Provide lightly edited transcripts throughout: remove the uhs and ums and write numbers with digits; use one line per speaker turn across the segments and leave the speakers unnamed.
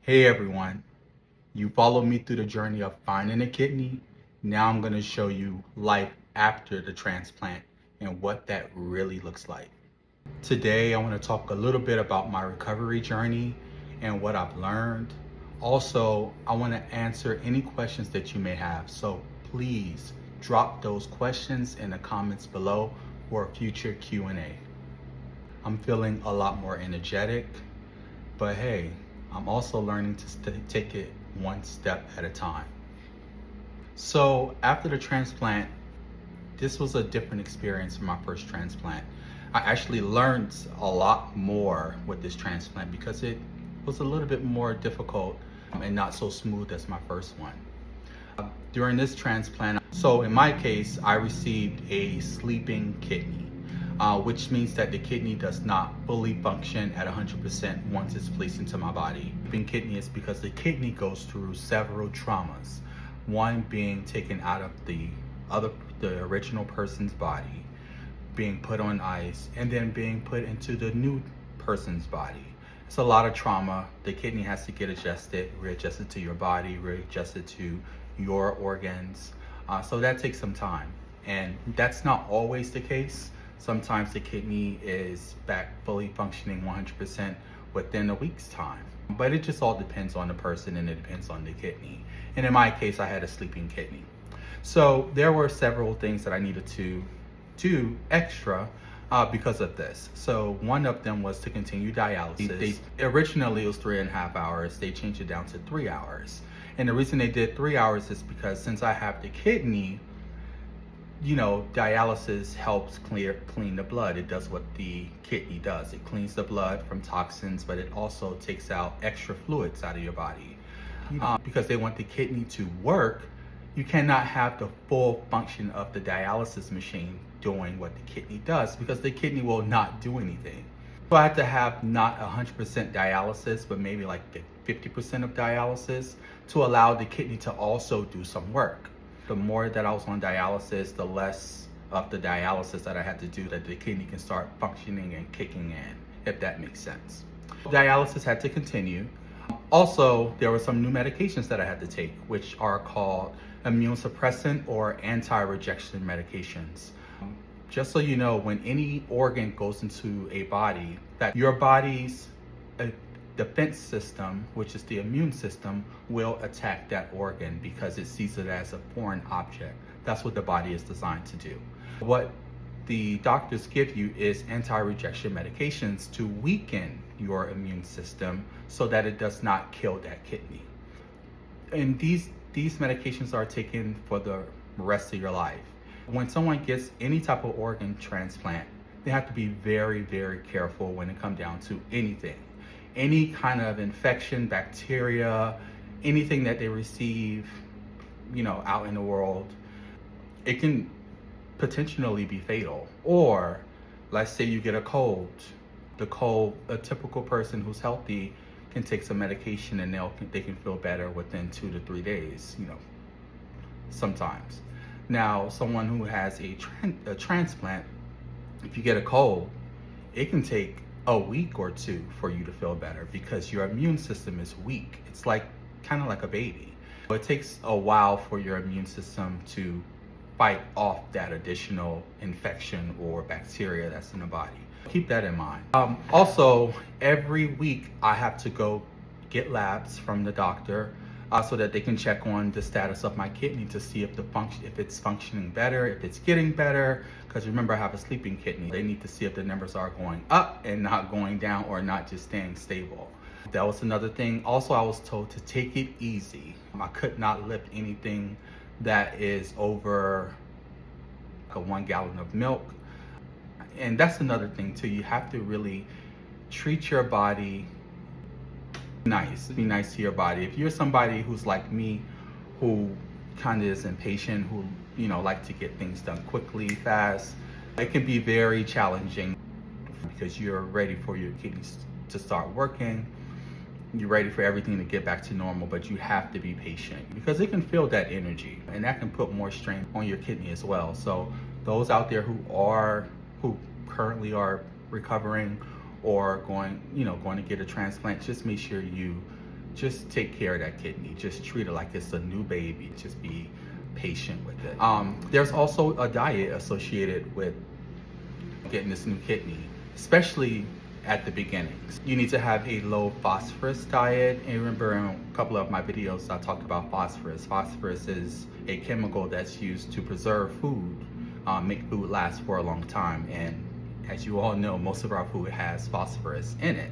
Hey everyone, you followed me through the journey of finding a kidney. Now I'm going to show you life after the transplant and what that really looks like. Today I want to talk a little bit about my recovery journey and what I've learned. Also, I want to answer any questions that you may have. So please drop those questions in the comments below for a future Q&A. I'm feeling a lot more energetic, but hey, I'm also learning to take it one step at a time. So after the transplant, this was a different experience from my first transplant. I actually learned a lot more with this transplant because it was a little bit more difficult and not so smooth as my first one. During this transplant, so in my case, I received a sleeping kidney, which means that the kidney does not fully function at 100% once it's placed into my body. Sleeping kidney is because the kidney goes through several traumas, one being taken out of the original person's body, being put on ice, and then being put into the new person's body. It's a lot of trauma. The kidney has to get adjusted, readjusted to your body, readjusted to your organs. So that takes some time. And that's not always the case. Sometimes the kidney is back fully functioning 100% within a week's time. But it just all depends on the person and it depends on the kidney. And in my case, I had a sleeping kidney. So there were several things that I needed to do extra because of this. So one of them was to continue dialysis. Originally it was 3.5 hours. They changed it down to 3 hours. And the reason they did 3 hours is because since I have the kidney, dialysis helps clean the blood. It does what the kidney does. It cleans the blood from toxins, but it also takes out extra fluids out of your body. Because they want the kidney to work, you cannot have the full function of the dialysis machine doing what the kidney does because the kidney will not do anything. So I had to have not 100% dialysis, but maybe like 50% of dialysis to allow the kidney to also do some work. The more that I was on dialysis, the less of the dialysis that I had to do that the kidney can start functioning and kicking in, if that makes sense. Dialysis had to continue. Also, there were some new medications that I had to take, which are called immune suppressant or anti-rejection medications. Just so you know, when any organ goes into a body, that your body's defense system, which is the immune system, will attack that organ because it sees it as a foreign object. That's what the body is designed to do. What the doctors give you is anti-rejection medications to weaken your immune system so that it does not kill that kidney. And these medications are taken for the rest of your life. When someone gets any type of organ transplant, they have to be very, very careful when it comes down to anything. Any kind of infection, bacteria, anything that they receive, out in the world, it can potentially be fatal. Or let's say you get a cold. A typical person who's healthy can take some medication and they can feel better within 2 to 3 days, sometimes. Now, someone who has a transplant, if you get a cold, it can take a week or two for you to feel better because your immune system is weak. It's kind of like a baby. It takes a while for your immune system to fight off that additional infection or bacteria that's in the body. Keep that in mind. Also, every week I have to go get labs from the doctor so that they can check on the status of my kidney to see if it's functioning better, if it's getting better. Because remember, I have a sleeping kidney. They need to see if the numbers are going up and not going down or not just staying stable. That was another thing. Also, I was told to take it easy. I could not lift anything that is over 1 gallon of milk. And that's another thing too. You have to really treat your body nice. Be nice to your body. If you're somebody who's like me, who kind of is impatient, who like to get things done quickly, fast, it can be very challenging because you're ready for your kidneys to start working. You're ready for everything to get back to normal, but you have to be patient because it can feel that energy and that can put more strain on your kidney as well. So those out there who currently are recovering or going to get a transplant, just make sure you just take care of that kidney. Just treat it like it's a new baby. Just be patient with it. There's also a diet associated with getting this new kidney, especially at the beginnings. You need to have a low phosphorus diet. And remember, in a couple of my videos, I talked about phosphorus. Phosphorus is a chemical that's used to preserve food, make food last for a long time. And as you all know, most of our food has phosphorus in it.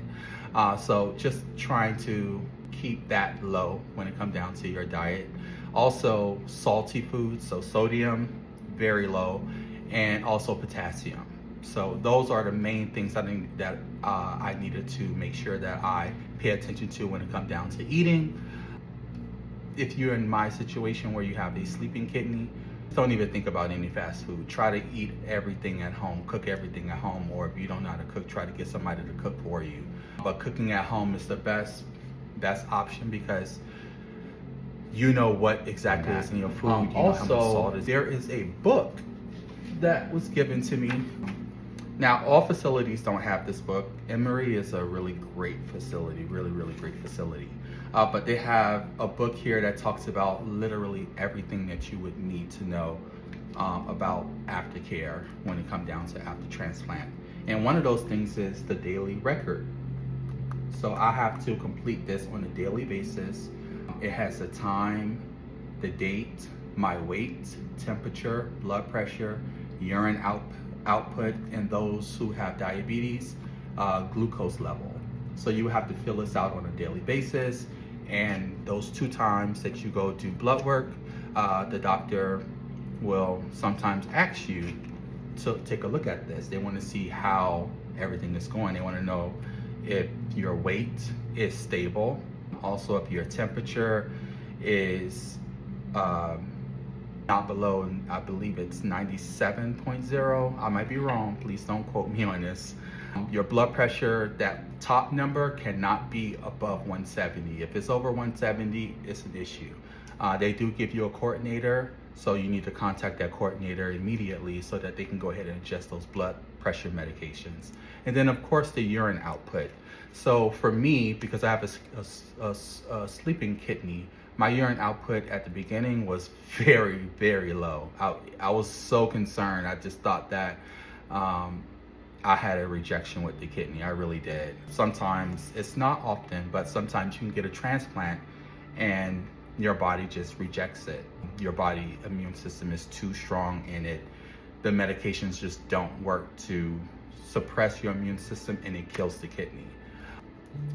So just trying to keep that low when it comes down to your diet. Also, salty foods, so sodium, very low, and also potassium. So those are the main things I needed to make sure that I pay attention to when it comes down to eating. If you're in my situation where you have a sleeping kidney, don't even think about any fast food. Try to eat everything at home, cook everything at home, or if you don't know how to cook, try to get somebody to cook for you. But cooking at home is the best option because you know what exactly is in your food. You know how much salt is. There is a book that was given to me. Now, all facilities don't have this book. Emory is a really great facility, really great facility. But they have a book here that talks about literally everything that you would need to know about aftercare when it comes down to after transplant. And one of those things is the daily record. So I have to complete this on a daily basis. It has the time, the date, my weight, temperature, blood pressure, urine output, and those who have diabetes, glucose level. So you have to fill this out on a daily basis. And those 2 times that you go do blood work, the doctor will sometimes ask you to take a look at this. They want to see how everything is going. They want to know if your weight is stable. Also, if your temperature is not below, I believe it's 97.0. I might be wrong. Please don't quote me on this. Your blood pressure, that top number cannot be above 170. If it's over 170, it's an issue. They do give you a coordinator, so you need to contact that coordinator immediately so that they can go ahead and adjust those blood pressure medications. And then of course the urine output. So for me, because I have a sleeping kidney, my urine output at the beginning was very low. I was so concerned. I just thought that I had a rejection with the kidney. I really did. Sometimes, it's not often, but sometimes you can get a transplant and your body just rejects it. Your body immune system is too strong and the medications just don't work to suppress your immune system, and it kills the kidney.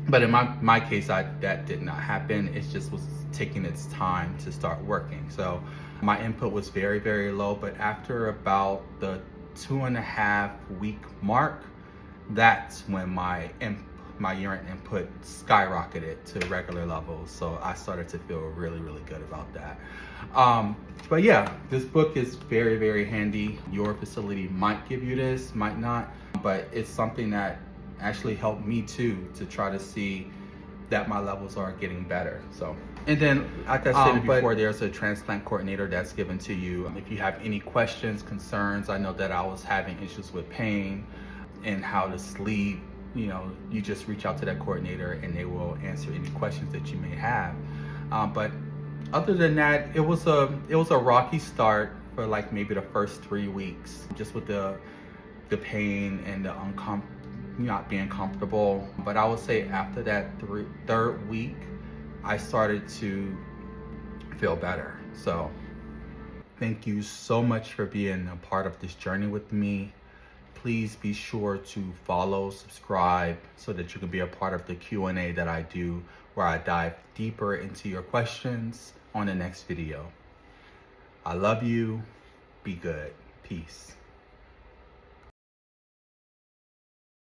But in my case, that did not happen. It just was taking its time to start working. So my input was very low, but after about the 2.5 week mark, that's when my urine input skyrocketed to regular levels. So I started to feel really good about that. But yeah, this book is very handy. Your facility might give you this, might not, but it's something that actually helped me too, to try to see that my levels are getting better. So, and then like I said before, there's a transplant coordinator that's given to you. If you have any questions, concerns, I know that I was having issues with pain and how to sleep, you just reach out to that coordinator and they will answer any questions that you may have. But other than that, it was a rocky start for like maybe the first 3 weeks, just with the pain and the not being comfortable. But I would say after that third week, I started to feel better. So thank you so much for being a part of this journey with me. Please be sure to follow, subscribe, so that you can be a part of the Q&A that I do, where I dive deeper into your questions on the next video. I love you. Be good. Peace.